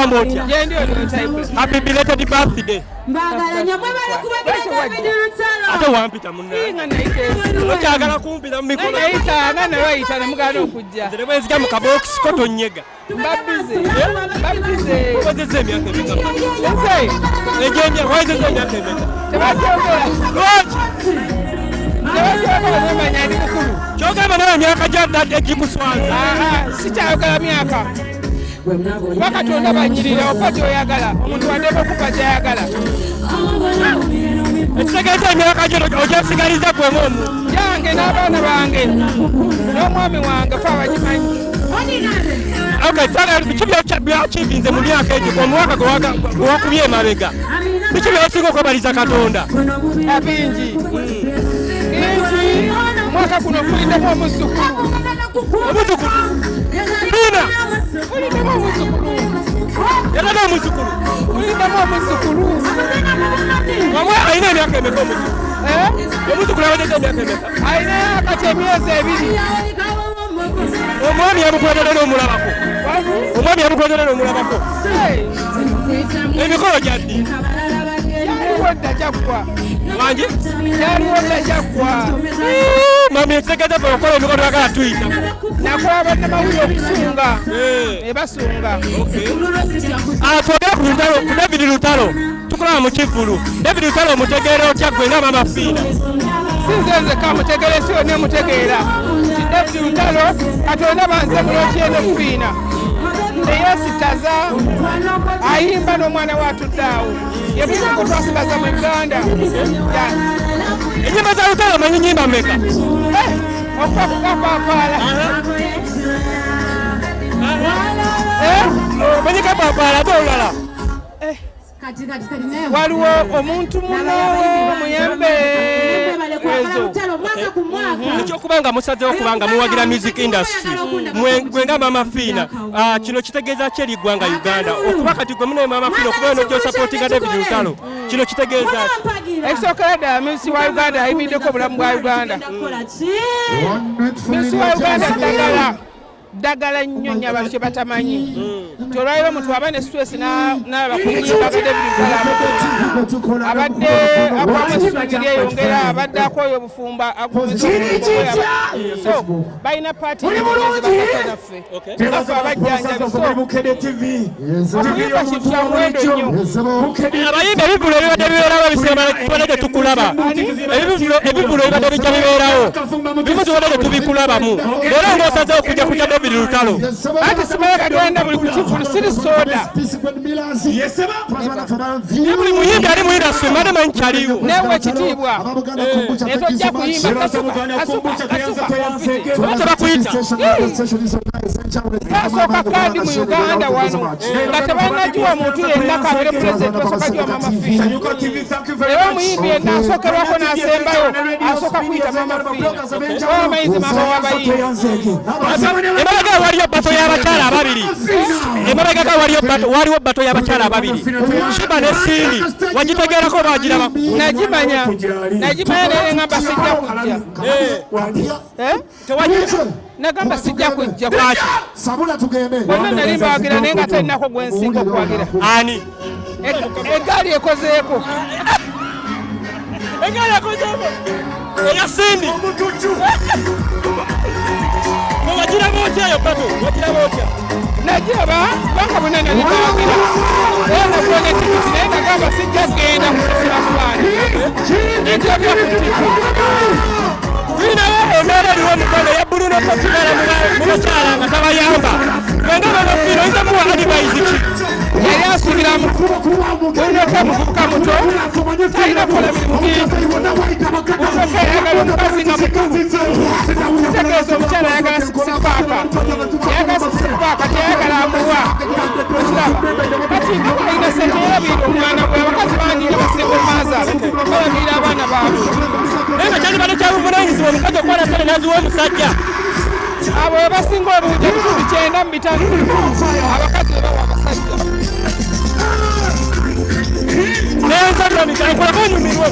ogamba otya? Happy belated birthday. Ate wampita munnaye. Okyagala kumpita mu mikono. Nayita nemugana okujja. Nze bwenzija mu kabookisi ko tonyega. Babbize. Wazizza emyaka emeka. Nze. Wazizza emyaka emeka. Tebakyogera. Lwaki? Tebakyogera nemanya ndi mukulu. Kyogamba nawe emyaka gy'adda egikuswaza. Sikyayogera myaka. Kuba Katonda banyirira opa gy'oyagala. Omuntu waddeeko okupa gy'ayagala. Ekitegeeza emyaka gyo ogyesigaliza gwe ng'omuntu. Yange n'abaana bange n'omwami wange fe abagimanyi. Biki byakivinze mu myaka egyo omwaka gwe wakubye emabega? Biki byosinga okwebaliza Katonda? Bingi. Mwaka guno fulidemu omuzukulu. Omuzukulu? Biina? Fulidemu omuzukulu. Yalina omuzukulu? Fulidemu omuzukulu. Omwe alina emyaka emeka omuzukulu? Omuzukulu awedde emyaka emeka? Alina kati emyezi 2. Omwami yamukwatadde n'omulabako. Omwami yamukwatadde n'omulabako. Emikolo gyaddi? Yaliwo dda gyaggwa. Wangi? Yaliwo dda gyaggwa. Mami ekitegeeza fe okola emikolo twagala tuyita. Nakuba bannamawulire okusunga. Basunga. Twogera ku David Lutalo. Tukulaba mu Kivulu. David Lutalo omutegeera otya gwe nga Mama Fiina? Sinze nzekka amutegeera si yonna emutegeera. Nti David Lutalo Katonda banze mulokyene Fiina. Eyesitaza ayimba n'omwana watudde awo. Ye mulimu twasigaza mu Uganda. Ennyimba za Lutalo manyi nnyimba mmeka? Okuba kukapaapaala. Manyi kapaapaala ate olulala? Waliwo omuntu munawe muyembe ezo. Ekyokubanga musazeewo okubanga muwagira music industry gwe nga Mama Fiina kino kitegeeza ki eri eggwanga Uganda okuba kati gwe munaye Mama Fiina okuba eno gyosapootinga David Lutalo kino kitegeeza ki? Ekisookera ddala minsi wa Uganda ayimiddeko obulamu bwa Uganda. Minsi wa Uganda ddagala nnyo nnyo abantu kye batamanyi. Olwaliro omuntu aba ne stress n'alaba ku nnyimba ga David Lutalo abadde akwamu essuubi lyeyongera abadde akooya obufumba so balina paati ezibakata naffe naffe abajjanjabi so okuyimba kintu kya muwendo nnyo. Abayimba ebivulo ebibadde bibeerawo ebisemba tubadde gye tukulaba ebivulo ebibadde bijja bibeerawo bimu tubadde gye tubikulabamu era ng'osazeewo okujja kujja David Lutalo anti simanyi kagenda buli ku Kivulu siri soda ne buli muyimbi ali mu industry mbadde manyi kyaliwo newe ekitiibwa netojja kuyimba kasuka bakuyita basooka kandi mu Uganda wano nga tebannagiwa muntu yenna kabere pulezidenti basooka giwa Mama Fiina era omuyimbi yenna asookerwako n'asembayo asooka kuyita Mama Fiina owamayinzi mama w'abayimbi. Emabega waliyo bato y'abakyala ababiri. Emabega waliwo bato y'abakyala ababiri. Shiba ne Sindi wagitegeerako bagiraba? Nagimanya naye ngamba sijja kujja. Nagamba sijja kujja kwaki? Bonna nali mbawagira naye nga talinako gwe nsinga okuwagira. Ani? Eggaali ekozeeko. Eggaali ekozeeko? Eya Sindi? Wagiraba otya eyo bato? Wagiraba otya? Najiraba banga bonna nali mbawagira. Era nafuna tikiti naye nagamba sijja kugenda kusasula fulani. Njagala ku tikiti. Tulinawo embeera eriwo omukono eya Bruno Potivera mu bakyala nga tabayamba. Wenga Mama Fiina oyinza muwa advice ki? Yali asubiramu olyoka muvubuka muto talina kukola mirimu mingi osoka ayagala omukazi nga mukubu kitegeeza omukyala ayagala sikisipaaka yayagala sikisipaaka teyayagala amuwa okiraba kati alina sente yerabiira omwana gwe abakazi bangi nga basinga omaaza balabiira abaana baabwe naye nga kyalibadde kyabuvunaanyizibwa omukazi okukola sente naziwa omusajja abo we basinga obungi 95 abakazi bebawa abasajja nensajja mikankola banyumirwa